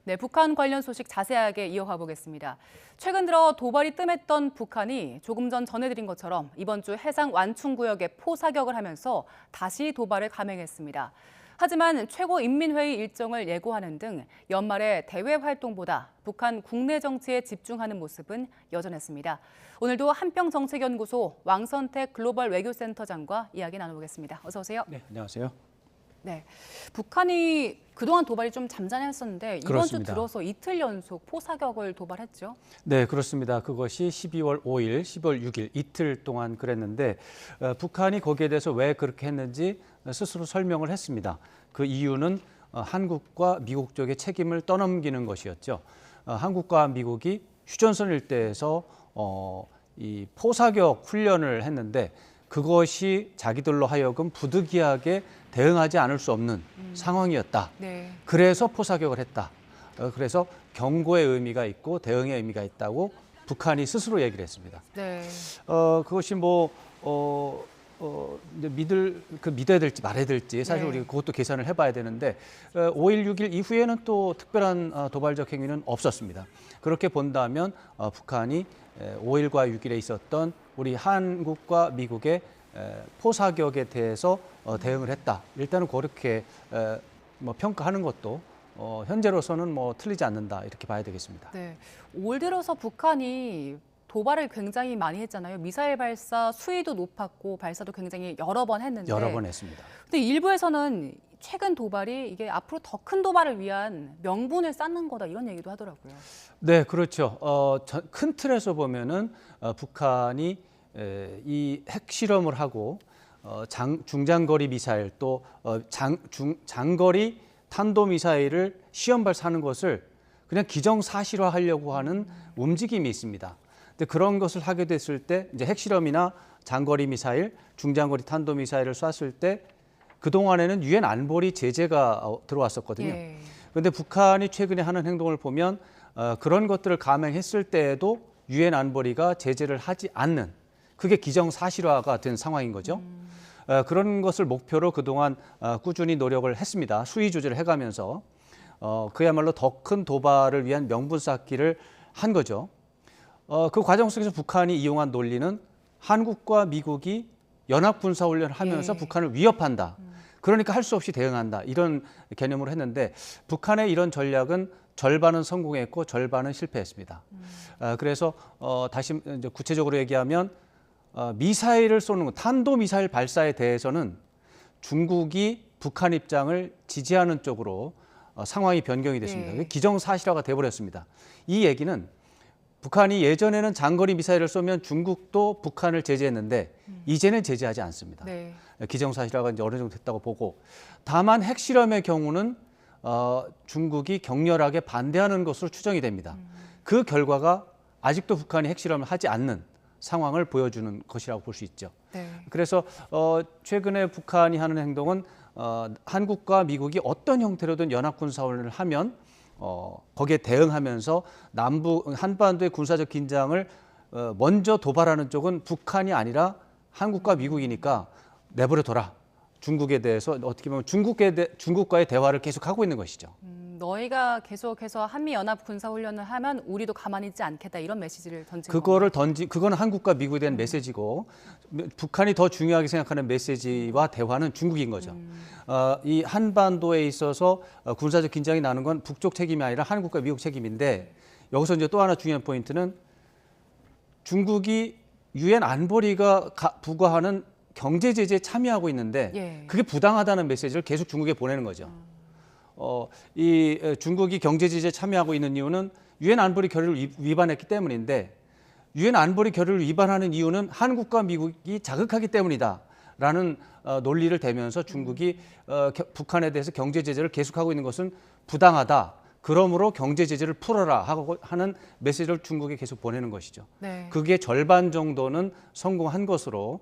네, 북한 관련 소식 자세하게 이어가 보겠습니다. 최근 들어 도발이 뜸했던 북한이 조금 전 전해드린 것처럼 이번 주 해상 완충구역에 포사격을 하면서 다시 도발을 감행했습니다. 하지만 최고인민회의 일정을 예고하는 등 연말의 대외 활동보다 북한 국내 정치에 집중하는 모습은 여전했습니다. 오늘도 한평정책연구소 왕선택 글로벌 외교센터장과 이야기 나눠보겠습니다. 어서 오세요. 네, 안녕하세요. 네, 북한이 그동안 도발이 좀 잠잠했었는데 이번 그렇습니다. 주 들어서 이틀 연속 포사격을 도발했죠. 네, 그렇습니다. 그것이 12월 5일, 12월 6일 이틀 동안 그랬는데 북한이 거기에 대해서 왜 그렇게 했는지 스스로 설명을 했습니다. 그 이유는 한국과 미국 쪽의 책임을 떠넘기는 것이었죠. 한국과 미국이 휴전선 일대에서 이 포사격 훈련을 했는데 그것이 자기들로 하여금 부득이하게 대응하지 않을 수 없는 상황이었다. 네. 그래서 포사격을 했다. 그래서 경고의 의미가 있고 대응의 의미가 있다고 북한이 스스로 얘기를 했습니다. 네. 그것이 이제 믿어야 될지 말아야 될지 사실 네. 우리가 그것도 계산을 해봐야 되는데 5일, 6일 이후에는 또 특별한 도발적 행위는 없었습니다. 그렇게 본다면 북한이 5일과 6일에 있었던 우리 한국과 미국의 포사격에 대해서 대응을 했다. 일단은 그렇게 평가하는 것도 현재로서는 틀리지 않는다 이렇게 봐야 되겠습니다. 네. 올 들어서 북한이 도발을 굉장히 많이 했잖아요. 미사일 발사 수위도 높았고 발사도 굉장히 여러 번 했는데. 여러 번 했습니다. 근데 일부에서는 최근 도발이 이게 앞으로 더 큰 도발을 위한 명분을 쌓는 거다 이런 얘기도 하더라고요. 네, 그렇죠. 큰 틀에서 보면은 북한이 이 핵실험을 하고 중장거리 미사일 또 장거리 탄도미사일을 시험 발사하는 것을 그냥 기정사실화하려고 하는 움직임이 있습니다. 근데 그런 것을 하게 됐을 때 이제 핵실험이나 장거리 미사일, 중장거리 탄도미사일을 쐈을 때 그동안에는 유엔 안보리 제재가 들어왔었거든요. 예. 그런데 북한이 최근에 하는 행동을 보면 그런 것들을 감행했을 때에도 유엔 안보리가 제재를 하지 않는 그게 기정사실화가 된 상황인 거죠. 그런 것을 목표로 그동안 꾸준히 노력을 했습니다. 수위 조절을 해가면서 그야말로 더 큰 도발을 위한 명분 쌓기를 한 거죠. 그 과정 속에서 북한이 이용한 논리는 한국과 미국이 연합군사훈련을 하면서 예. 북한을 위협한다. 그러니까 할 수 없이 대응한다. 이런 개념으로 했는데 북한의 이런 전략은 절반은 성공했고 절반은 실패했습니다. 그래서 다시 이제 구체적으로 얘기하면 미사일을 쏘는 것, 탄도미사일 발사에 대해서는 중국이 북한 입장을 지지하는 쪽으로 상황이 변경이 됐습니다. 예. 기정사실화가 돼버렸습니다. 이 얘기는 북한이 예전에는 장거리 미사일을 쏘면 중국도 북한을 제재했는데 이제는 제재하지 않습니다. 네. 기정사실화가 이제 어느 정도 됐다고 보고 다만 핵실험의 경우는 중국이 격렬하게 반대하는 것으로 추정이 됩니다. 그 결과가 아직도 북한이 핵실험을 하지 않는 상황을 보여주는 것이라고 볼 수 있죠. 네. 그래서 최근에 북한이 하는 행동은 한국과 미국이 어떤 형태로든 연합군사훈련을 하면 거기에 대응하면서 남북 한반도의 군사적 긴장을 먼저 도발하는 쪽은 북한이 아니라 한국과 미국이니까 내버려둬라. 중국에 대해서 어떻게 보면 중국과의 대화를 계속하고 있는 것이죠. 너희가 계속해서 한미연합 군사훈련을 하면 우리도 가만히 있지 않겠다 이런 메시지를 던진 그거는 한국과 미국에 대한 메시지고 북한이 더 중요하게 생각하는 메시지와 대화는 중국인 거죠. 이 한반도에 있어서 군사적 긴장이 나는 건 북쪽 책임이 아니라 한국과 미국 책임인데 여기서 이제 또 하나 중요한 포인트는 중국이 유엔 안보리가 부과하는 경제 제재에 참여하고 있는데 예. 그게 부당하다는 메시지를 계속 중국에 보내는 거죠. 이 중국이 경제 제재에 참여하고 있는 이유는 유엔 안보리 결의를 위반했기 때문인데 유엔 안보리 결의를 위반하는 이유는 한국과 미국이 자극하기 때문이다라는 논리를 대면서 중국이 북한에 대해서 경제 제재를 계속하고 있는 것은 부당하다. 그러므로 경제 제재를 풀어라 하고 하는 메시지를 중국에 계속 보내는 것이죠. 네. 그게 절반 정도는 성공한 것으로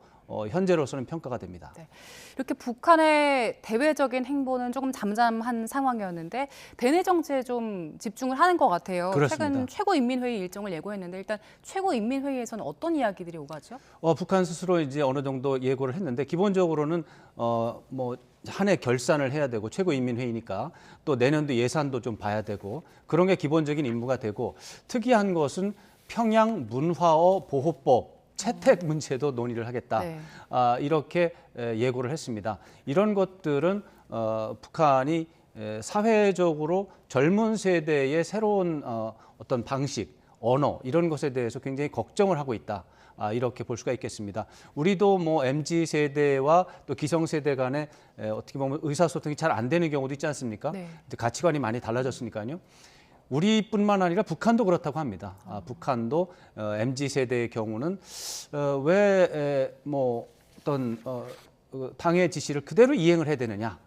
현재로서는 평가가 됩니다. 네. 이렇게 북한의 대외적인 행보는 조금 잠잠한 상황이었는데 대내 정치에 좀 집중을 하는 것 같아요. 그렇습니다. 최근 최고인민회의 일정을 예고했는데 일단 최고인민회의에서는 어떤 이야기들이 오가죠? 북한 스스로 이제 어느 정도 예고를 했는데 기본적으로는 한 해 결산을 해야 되고 최고인민회의니까 또 내년도 예산도 좀 봐야 되고 그런 게 기본적인 임무가 되고 특이한 것은 평양 문화어 보호법 채택 문제도 논의를 하겠다. 네. 이렇게 예고를 했습니다. 이런 것들은 북한이 사회적으로 젊은 세대의 새로운 어떤 방식, 언어 이런 것에 대해서 굉장히 걱정을 하고 있다. 이렇게 볼 수가 있겠습니다. 우리도 뭐 MZ 세대와 또 기성 세대 간에 어떻게 보면 의사소통이 잘 안 되는 경우도 있지 않습니까? 네. 가치관이 많이 달라졌으니까요. 우리뿐만 아니라 북한도 그렇다고 합니다. 북한도 MZ 세대의 경우는 왜 뭐 어떤 당의 지시를 그대로 이행을 해야 되느냐,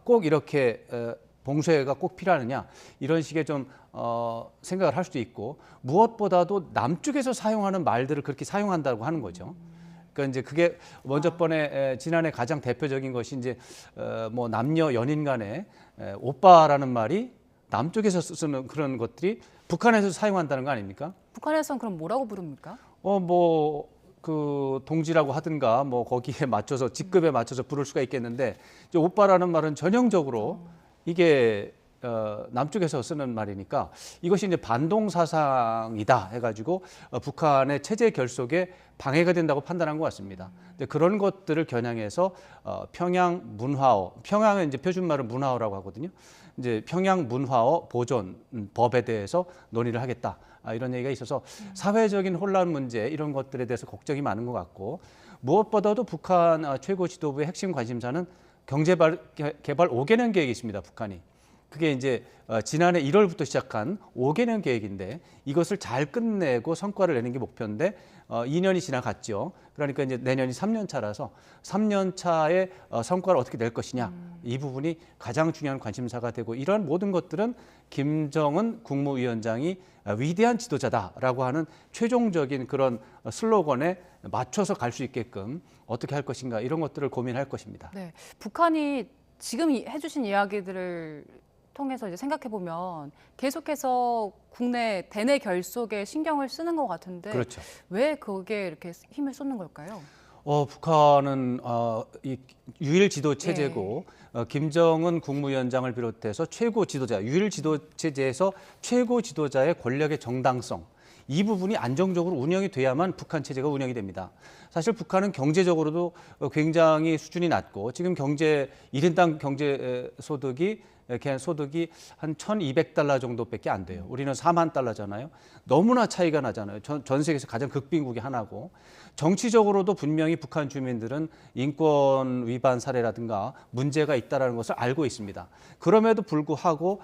꼭 이렇게 봉쇄가 꼭 필요하느냐 이런 식의 좀 생각을 할 수도 있고 무엇보다도 남쪽에서 사용하는 말들을 그렇게 사용한다고 하는 거죠. 그러니까 이제 그게 먼저 번에 지난해 가장 대표적인 것이 이제 뭐 남녀 연인 간에 오빠라는 말이 남쪽에서 쓰는 그런 것들이 북한에서 사용한다는 거 아닙니까? 북한에서는 그럼 뭐라고 부릅니까? 뭐 그 동지라고 하든가 뭐 거기에 맞춰서 직급에 맞춰서 부를 수가 있겠는데 이제 오빠라는 말은 전형적으로 이게 남쪽에서 쓰는 말이니까 이것이 이제 반동 사상이다 해가지고 북한의 체제 결속에 방해가 된다고 판단한 것 같습니다. 근데 그런 것들을 겨냥해서 평양 문화어, 평양은 이제 표준말은 문화어라고 하거든요. 이제 평양 문화어 보존 법에 대해서 논의를 하겠다. 이런 얘기가 있어서 사회적인 혼란 문제 이런 것들에 대해서 걱정이 많은 것 같고 무엇보다도 북한 최고 지도부의 핵심 관심사는 경제개발 5개년 계획이 있습니다. 북한이. 그게 이제 지난해 1월부터 시작한 5개년 계획인데 이것을 잘 끝내고 성과를 내는 게 목표인데 2년이 지나갔죠. 그러니까 이제 내년이 3년 차라서 3년 차의 성과를 어떻게 낼 것이냐 이 부분이 가장 중요한 관심사가 되고 이런 모든 것들은 김정은 국무위원장이 위대한 지도자다라고 하는 최종적인 그런 슬로건에 맞춰서 갈 수 있게끔 어떻게 할 것인가 이런 것들을 고민할 것입니다. 네, 북한이 지금 해주신 이야기들을 통해서 이제 생각해 보면 계속해서 국내 대내 결속에 신경을 쓰는 것 같은데 그렇죠. 왜 거기에 이렇게 힘을 쏟는 걸까요? 북한은 이 유일 지도 체제고 김정은 국무위원장을 비롯해서 최고 지도자, 유일 지도 체제에서 최고 지도자의 권력의 정당성 이 부분이 안정적으로 운영이 돼야만 북한 체제가 운영이 됩니다. 사실 북한은 경제적으로도 굉장히 수준이 낮고 지금 경제 1인당 경제 소득이 한 1,200달러 정도밖에 안 돼요. 우리는 4만 달러잖아요. 너무나 차이가 나잖아요. 전 세계에서 가장 극빈국이 하나고 정치적으로도 분명히 북한 주민들은 인권 위반 사례라든가 문제가 있다는 것을 알고 있습니다. 그럼에도 불구하고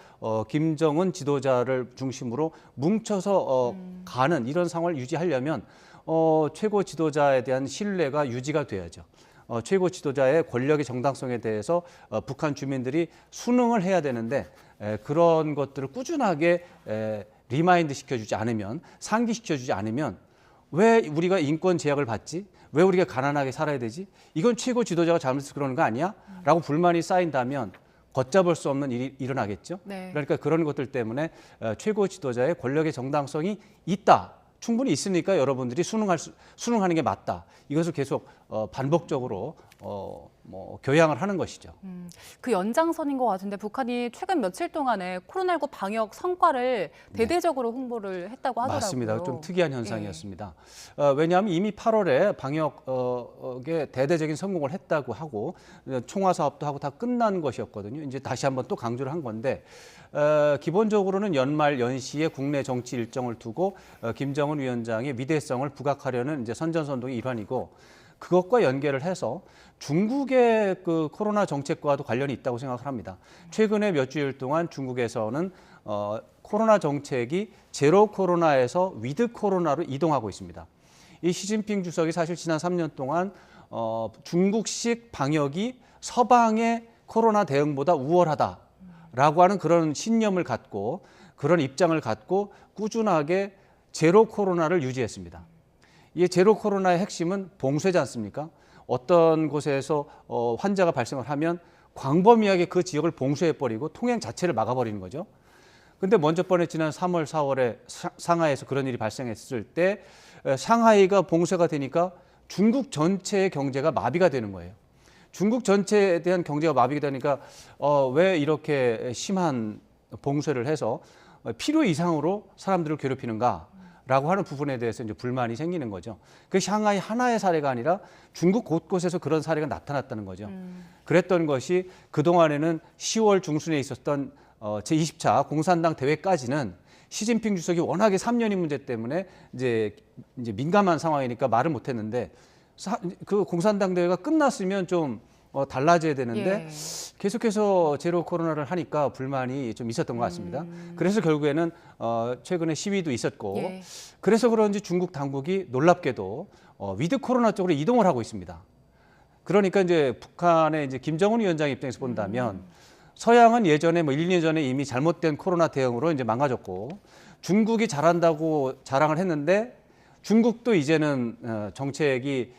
김정은 지도자를 중심으로 뭉쳐서 가는 이런 상황을 유지하려면 최고 지도자에 대한 신뢰가 유지가 돼야죠. 최고 지도자의 권력의 정당성에 대해서 북한 주민들이 순응을 해야 되는데 그런 것들을 꾸준하게 리마인드 시켜주지 않으면 상기시켜주지 않으면 왜 우리가 인권 제약을 받지? 왜 우리가 가난하게 살아야 되지? 이건 최고 지도자가 잘못해서 그러는 거 아니야? 라고 불만이 쌓인다면 걷잡을 수 없는 일이 일어나겠죠. 네. 그러니까 그런 것들 때문에 최고 지도자의 권력의 정당성이 있다. 충분히 있으니까 여러분들이 순응하는 게 맞다. 이것을 계속 반복적으로 교양을 하는 것이죠. 그 연장선인 것 같은데 북한이 최근 며칠 동안에 코로나19 방역 성과를 대대적으로 홍보를 했다고 하더라고요. 맞습니다. 좀 특이한 현상이었습니다. 왜냐하면 이미 8월에 방역에 대대적인 성공을 했다고 하고 총화 사업도 하고 다 끝난 것이었거든요. 이제 다시 한번 또 강조를 한 건데 기본적으로는 연말 연시에 국내 정치 일정을 두고 김정은 위원장의 위대성을 부각하려는 이제 선전선동의 일환이고 그것과 연계를 해서 중국의 그 코로나 정책과도 관련이 있다고 생각을 합니다. 최근에 몇 주일 동안 중국에서는 코로나 정책이 제로 코로나에서 위드 코로나로 이동하고 있습니다. 이 시진핑 주석이 사실 지난 3년 동안 중국식 방역이 서방의 코로나 대응보다 우월하다라고 하는 그런 신념을 갖고 그런 입장을 갖고 꾸준하게 제로 코로나를 유지했습니다. 이 제로 코로나의 핵심은 봉쇄지 않습니까? 어떤 곳에서 환자가 발생을 하면 광범위하게 그 지역을 봉쇄해버리고 통행 자체를 막아버리는 거죠. 근데 먼저 번에 지난 3월, 4월에 상하이에서 그런 일이 발생했을 때 상하이가 봉쇄가 되니까 중국 전체의 경제가 마비가 되는 거예요. 중국 전체에 대한 경제가 마비가 되니까 왜 이렇게 심한 봉쇄를 해서 필요 이상으로 사람들을 괴롭히는가라고 하는 부분에 대해서 이제 불만이 생기는 거죠. 그 샹하이 하나의 사례가 아니라 중국 곳곳에서 그런 사례가 나타났다는 거죠. 그랬던 것이 그동안에는 10월 중순에 있었던 제20차 공산당 대회까지는 시진핑 주석이 워낙에 3년이 문제 때문에 이제 민감한 상황이니까 말을 못했는데 그 공산당 대회가 끝났으면 좀 달라져야 되는데 계속해서 제로 코로나를 하니까 불만이 좀 있었던 것 같습니다. 그래서 결국에는 최근에 시위도 있었고 그래서 그런지 중국 당국이 놀랍게도 위드 코로나 쪽으로 이동을 하고 있습니다. 그러니까 이제 북한의 이제 김정은 위원장 입장에서 본다면 서양은 예전에 1, 2년 전에 이미 잘못된 코로나 대응으로 이제 망가졌고 중국이 잘한다고 자랑을 했는데 중국도 이제는 정책이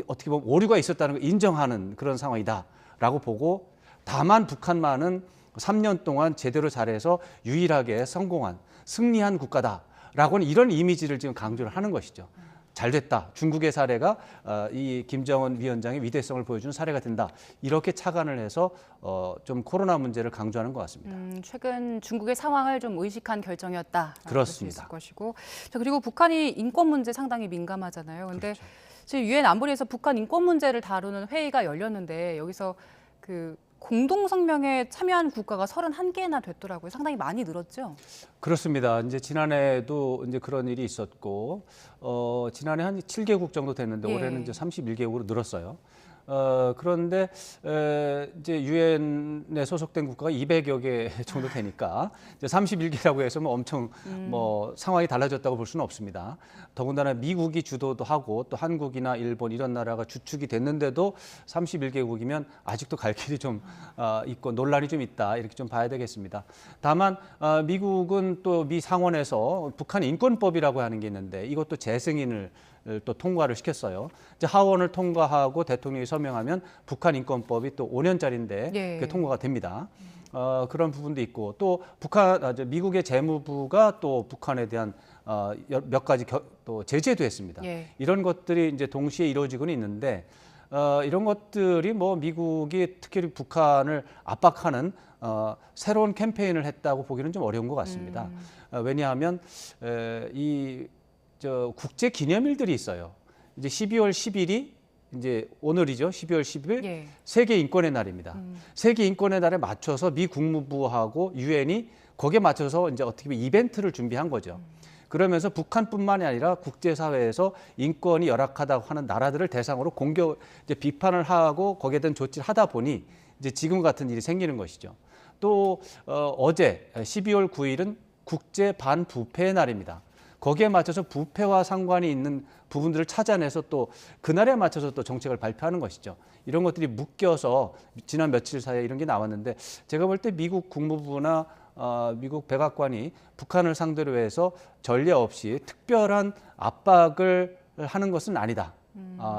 어떻게 보면 오류가 있었다는 걸 인정하는 그런 상황이다라고 보고 다만 북한만은 3년 동안 제대로 잘해서 유일하게 성공한 승리한 국가다라고는 이런 이미지를 지금 강조를 하는 것이죠. 잘 됐다. 중국의 사례가 이 김정은 위원장의 위대성을 보여주는 사례가 된다. 이렇게 착안을 해서 좀 코로나 문제를 강조하는 것 같습니다. 최근 중국의 상황을 좀 의식한 결정이었다. 그렇습니다. 있을 것이고. 자, 그리고 북한이 인권 문제 상당히 민감하잖아요. 근데 그렇죠. 지금 유엔 안보리에서 북한 인권 문제를 다루는 회의가 열렸는데 여기서 그 공동 성명에 참여한 국가가 31개나 됐더라고요. 상당히 많이 늘었죠. 그렇습니다. 이제 지난해도 이제 그런 일이 있었고 지난해 한 7개국 정도 됐는데 올해는 이제 31개국으로 늘었어요. 그런데 이제 유엔에 소속된 국가가 200여 개 정도 되니까 이제 31개라고 해서 뭐 엄청 뭐 상황이 달라졌다고 볼 수는 없습니다. 더군다나 미국이 주도도 하고 또 한국이나 일본 이런 나라가 주축이 됐는데도 31개국이면 아직도 갈 길이 좀 있고 논란이 좀 있다 이렇게 좀 봐야 되겠습니다. 다만 미국은 또 미 상원에서 북한 인권법이라고 하는 게 있는데 이것도 재승인을 또 통과를 시켰어요. 이제 하원을 통과하고 대통령이 서명하면 북한 인권법이 또 5년짜리인데 그게 통과가 됩니다. 그런 부분도 있고 또 미국의 재무부가 또 북한에 대한 몇 가지 또 제재도 했습니다. 이런 것들이 이제 동시에 이루어지고는 있는데 이런 것들이 뭐 미국이 특히 북한을 압박하는 새로운 캠페인을 했다고 보기는 좀 어려운 것 같습니다. 왜냐하면 국제 기념일들이 있어요. 이제 12월 10일이 이제 오늘이죠. 12월 10일 세계 인권의 날입니다. 세계 인권의 날에 맞춰서 미 국무부하고 유엔이 거기에 맞춰서 이제 어떻게 보면 이벤트를 준비한 거죠. 그러면서 북한뿐만이 아니라 국제사회에서 인권이 열악하다고 하는 나라들을 대상으로 이제 비판을 하고 거기에 대한 조치를 하다 보니 이제 지금 같은 일이 생기는 것이죠. 또 어제 12월 9일은 국제 반부패의 날입니다. 거기에 맞춰서 부패와 상관이 있는 부분들을 찾아내서 또 그날에 맞춰서 또 정책을 발표하는 것이죠. 이런 것들이 묶여서 지난 며칠 사이에 이런 게 나왔는데 제가 볼 때 미국 국무부나 미국 백악관이 북한을 상대로 해서 전례 없이 특별한 압박을 하는 것은 아니다.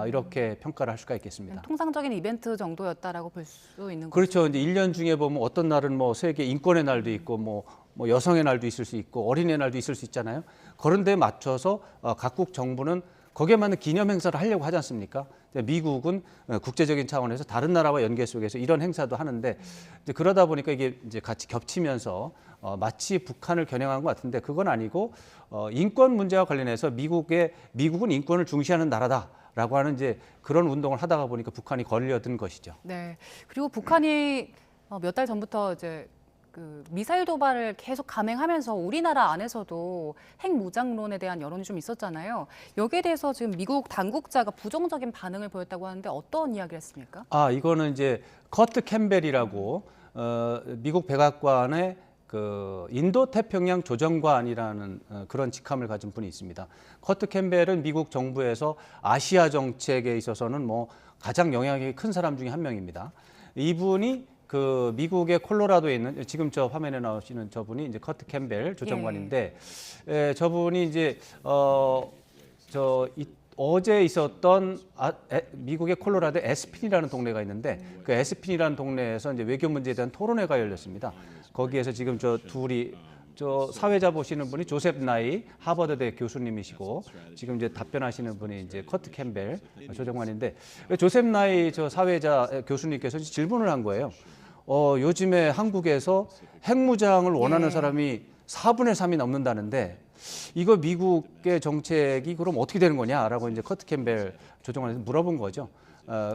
이렇게 평가를 할 수가 있겠습니다. 통상적인 이벤트 정도였다라고 볼 수 있는 거죠. 그렇죠. 이제 1년 중에 보면 어떤 날은 뭐 세계 인권의 날도 있고 뭐 여성의 날도 있을 수 있고 어린이의 날도 있을 수 있잖아요. 그런 데에 맞춰서 각국 정부는 거기에 맞는 기념 행사를 하려고 하지 않습니까? 미국은 국제적인 차원에서 다른 나라와 연계 속에서 이런 행사도 하는데 이제 그러다 보니까 이게 이제 같이 겹치면서 마치 북한을 겨냥한 것 같은데 그건 아니고 인권 문제와 관련해서 미국은 인권을 중시하는 나라다라고 하는 이제 그런 운동을 하다가 보니까 북한이 걸려든 것이죠. 네. 그리고 북한이 몇 달 전부터 이제 그 미사일 도발을 계속 감행하면서 우리나라 안에서도 핵무장론에 대한 여론이 좀 있었잖아요. 여기에 대해서 지금 미국 당국자가 부정적인 반응을 보였다고 하는데 어떤 이야기를 했습니까? 이거는 이제 커트 캠벨이라고 미국 백악관의 그 인도 태평양 조정관이라는 그런 직함을 가진 분이 있습니다. 커트 캠벨은 미국 정부에서 아시아 정책에 있어서는 뭐 가장 영향이 큰 사람 중에 한 명입니다. 이분이 그 미국의 콜로라도에 있는 지금 저 화면에 나오시는 저분이 이제 커트 캠벨 조정관인데 저분이 이제 어제 있었던 미국의 콜로라도 에스핀이라는 동네가 있는데 그 에스핀이라는 동네에서 이제 외교 문제에 대한 토론회가 열렸습니다. 거기에서 지금 저 저 사회자 보시는 분이 조셉 나이 하버드대 교수님이시고 지금 이제 답변하시는 분이 이제 커트 캠벨 조정관인데 조셉 나이 저 사회자 교수님께서 질문을 한 거예요. 요즘에 한국에서 핵무장을 원하는 사람이 4분의 3이 넘는다는데 이거 미국의 정책이 그럼 어떻게 되는 거냐라고 이제 커트 캠벨 조정관에서 물어본 거죠.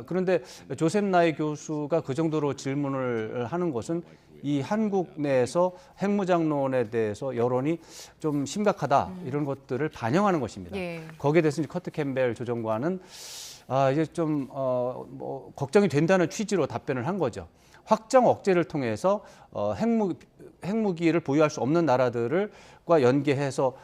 그런데 조셉 나이 교수가 그 정도로 질문을 하는 것은 이 한국 내에서 핵무장론에 대해서 여론이 좀 심각하다 이런 것들을 반영하는 것입니다. 거기에 대해서 이제 커트 캠벨 조정관은 이제 좀 뭐 걱정이 된다는 취지로 답변을 한 거죠. 확장 억제를 통해서 핵무기를 보유할 수 없는 나라들과 연계해서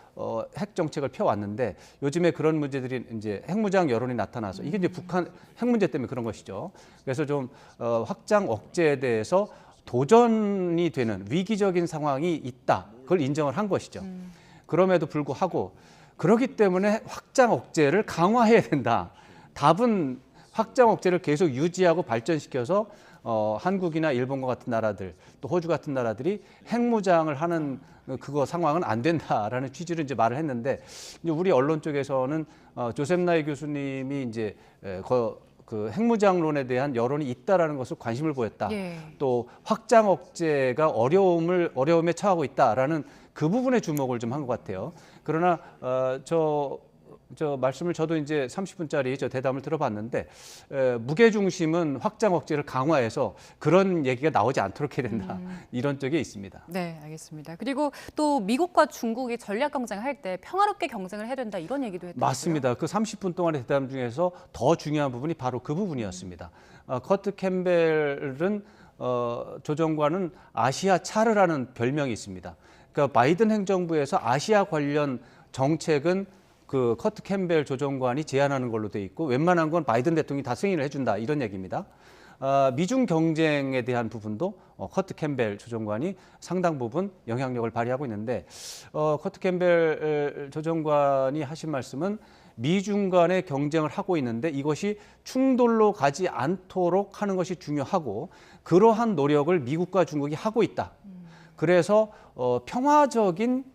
핵 정책을 펴왔는데 요즘에 그런 문제들이 이제 핵무장 여론이 나타나서 이게 이제 북한 핵 문제 때문에 그런 것이죠. 그래서 좀 확장 억제에 대해서 도전이 되는 위기적인 상황이 있다. 그걸 인정을 한 것이죠. 그럼에도 불구하고 그렇기 때문에 확장 억제를 강화해야 된다. 답은 확장 억제를 계속 유지하고 발전시켜서 한국이나 일본과 같은 나라들 또 호주 같은 나라들이 핵무장을 하는 그거 상황은 안 된다라는 취지로 이제 말을 했는데 이제 우리 언론 쪽에서는 조셉 나이 교수님이 이제 그 핵무장론에 대한 여론이 있다라는 것을 관심을 보였다. 또 확장 억제가 어려움에 처하고 있다라는 그 부분에 주목을 좀 한 것 같아요. 그러나 저 말씀을 저도 이제 30분짜리 저 대담을 들어봤는데 무게 중심은 확장 억제를 강화해서 그런 얘기가 나오지 않도록 해야 된다. 이런 쪽에 있습니다. 네, 알겠습니다. 그리고 또 미국과 중국이 전략 경쟁할 때 평화롭게 경쟁을 해야 된다 이런 얘기도 했더라고요. 맞습니다. 그 30분 동안의 대담 중에서 더 중요한 부분이 바로 그 부분이었습니다. 커트 캠벨은 조정관은 아시아 차르라는 별명이 있습니다. 그러니까 바이든 행정부에서 아시아 관련 정책은 그 커트 캠벨 조정관이 제안하는 걸로 돼 있고 웬만한 건 바이든 대통령이 다 승인을 해준다 이런 얘기입니다. 미중 경쟁에 대한 부분도 커트 캠벨 조정관이 상당 부분 영향력을 발휘하고 있는데 커트 캠벨 조정관이 하신 말씀은 미중 간의 경쟁을 하고 있는데 이것이 충돌로 가지 않도록 하는 것이 중요하고 그러한 노력을 미국과 중국이 하고 있다. 그래서 평화적인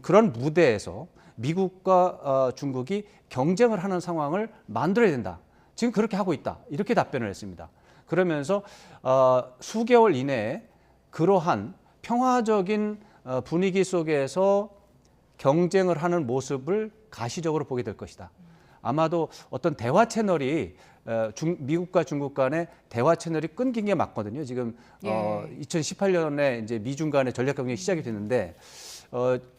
그런 무대에서 미국과 중국이 경쟁을 하는 상황을 만들어야 된다. 지금 그렇게 하고 있다. 이렇게 답변을 했습니다. 그러면서 수개월 이내에 그러한 평화적인 분위기 속에서 경쟁을 하는 모습을 가시적으로 보게 될 것이다. 아마도 어떤 대화 채널이 미국과 중국 간의 대화 채널이 끊긴 게 맞거든요. 지금 2018년에 이제 미중 간의 전략 경쟁이 시작이 됐는데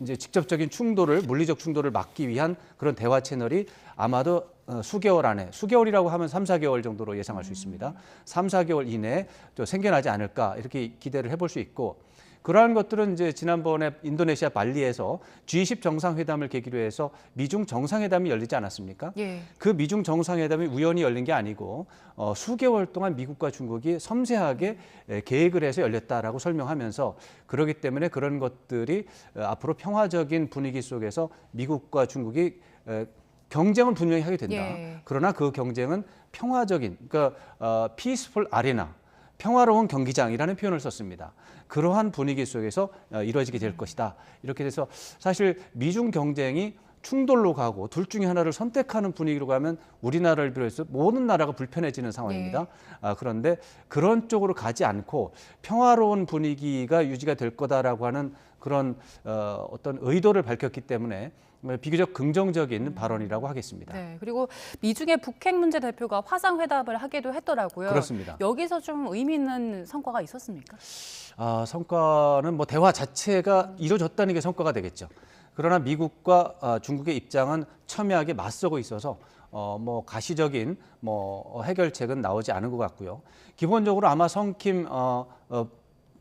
이제 직접적인 충돌을 물리적 충돌을 막기 위한 그런 대화 채널이 아마도 수개월 안에 수개월이라고 하면 3, 4개월 정도로 예상할 수 있습니다. 3, 4개월 이내에 또 생겨나지 않을까 이렇게 기대를 해볼 수 있고 그러한 것들은 이제 지난번에 인도네시아 발리에서 G20 정상회담을 계기로 해서 미중 정상회담이 열리지 않았습니까? 그 미중 정상회담이 우연히 열린 게 아니고 수개월 동안 미국과 중국이 섬세하게 계획을 해서 열렸다라고 설명하면서 그렇기 때문에 그런 것들이 앞으로 평화적인 분위기 속에서 미국과 중국이 경쟁은 분명히 하게 된다. 그러나 그 경쟁은 평화적인 그러니까 peaceful arena 평화로운 경기장이라는 표현을 썼습니다. 그러한 분위기 속에서 이루어지게 될 것이다. 이렇게 돼서 사실 미중 경쟁이 충돌로 가고 둘 중에 하나를 선택하는 분위기로 가면 우리나라를 비롯해서 모든 나라가 불편해지는 상황입니다. 그런데 그런 쪽으로 가지 않고 평화로운 분위기가 유지가 될 거다라고 하는 그런 어떤 의도를 밝혔기 때문에 비교적 긍정적인 발언이라고 하겠습니다. 네, 그리고 미중의 북핵 문제 대표가 화상회담을 하기도 했더라고요. 그렇습니다. 여기서 좀 의미 있는 성과가 있었습니까? 성과는 뭐 대화 자체가 이루어졌다는 게 성과가 되겠죠. 그러나 미국과 중국의 입장은 첨예하게 맞서고 있어서 뭐 가시적인 뭐 해결책은 나오지 않은 것 같고요. 기본적으로 아마 성킴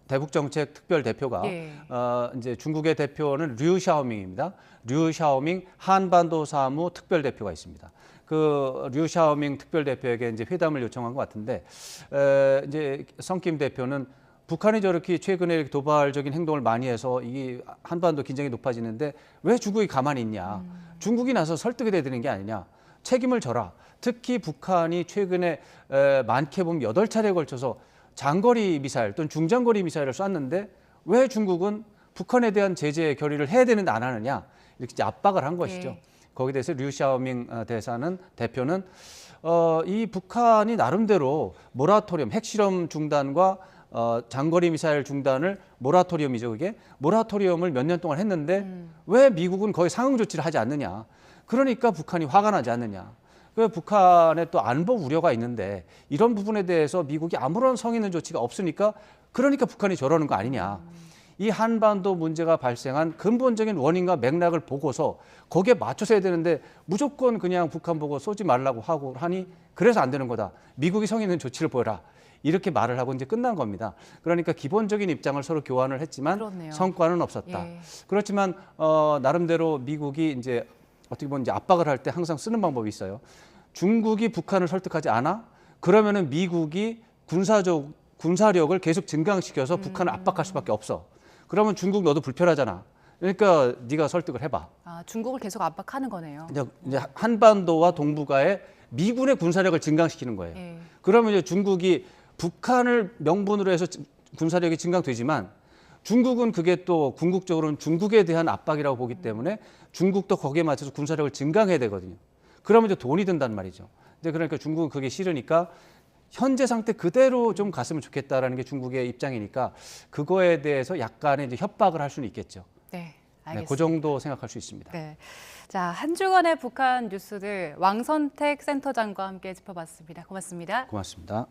대북정책 특별 대표가 이제 중국의 대표는 류 샤오밍입니다. 류 샤오밍 한반도 사무 특별 대표가 있습니다. 그 류 샤오밍 특별 대표에게 이제 회담을 요청한 것 같은데 이제 성킴 대표는 북한이 저렇게 최근에 이렇게 도발적인 행동을 많이 해서 이 한반도 긴장이 높아지는데 왜 중국이 가만히 있냐? 중국이 나서 설득이 돼야 되는 게 아니냐? 책임을 져라. 특히 북한이 최근에 많게 보면 8차례에 걸쳐서 장거리 미사일 또는 중장거리 미사일을 쐈는데 왜 중국은 북한에 대한 제재 결의를 해야 되는데 안 하느냐 이렇게 이제 압박을 한 것이죠. 예. 거기에 대해서 류 샤오밍 대표는 이 북한이 나름대로 모라토리엄 핵실험 중단과 장거리 미사일 중단을 모라토리엄이죠. 그게 모라토리엄을 몇 년 동안 했는데 왜 미국은 거의 상응 조치를 하지 않느냐. 그러니까 북한이 화가 나지 않느냐. 그 북한의 또 안보 우려가 있는데 이런 부분에 대해서 미국이 아무런 성의 있는 조치가 없으니까 그러니까 북한이 저러는 거 아니냐. 이 한반도 문제가 발생한 근본적인 원인과 맥락을 보고서 거기에 맞춰서 해야 되는데 무조건 그냥 북한 보고 쏘지 말라고 하고 하니 그래서 안 되는 거다. 미국이 성의 있는 조치를 보여라. 이렇게 말을 하고 이제 끝난 겁니다. 그러니까 기본적인 입장을 서로 교환을 했지만 그렇네요. 성과는 없었다. 예. 그렇지만 나름대로 미국이 이제 어떻게 보면 이제 압박을 할 때 항상 쓰는 방법이 있어요. 중국이 북한을 설득하지 않아? 그러면은 미국이 군사력을 계속 증강시켜서 북한을 압박할 수밖에 없어. 그러면 중국 너도 불편하잖아. 그러니까 네가 설득을 해봐. 아, 중국을 계속 압박하는 거네요. 이제 한반도와 동북아에 미군의 군사력을 증강시키는 거예요. 예. 그러면 이제 중국이 북한을 명분으로 해서 군사력이 증강되지만 중국은 그게 또 궁극적으로는 중국에 대한 압박이라고 보기 때문에 중국도 거기에 맞춰서 군사력을 증강해야 되거든요. 그러면 이제 돈이 든단 말이죠. 근데 그러니까 중국은 그게 싫으니까 현재 상태 그대로 좀 갔으면 좋겠다라는 게 중국의 입장이니까 그거에 대해서 약간의 이제 협박을 할 수는 있겠죠. 네, 네, 알겠습니다. 그 정도 생각할 수 있습니다. 네. 자, 한 주간의 북한 뉴스들 왕선택 센터장과 함께 짚어봤습니다. 고맙습니다. 고맙습니다.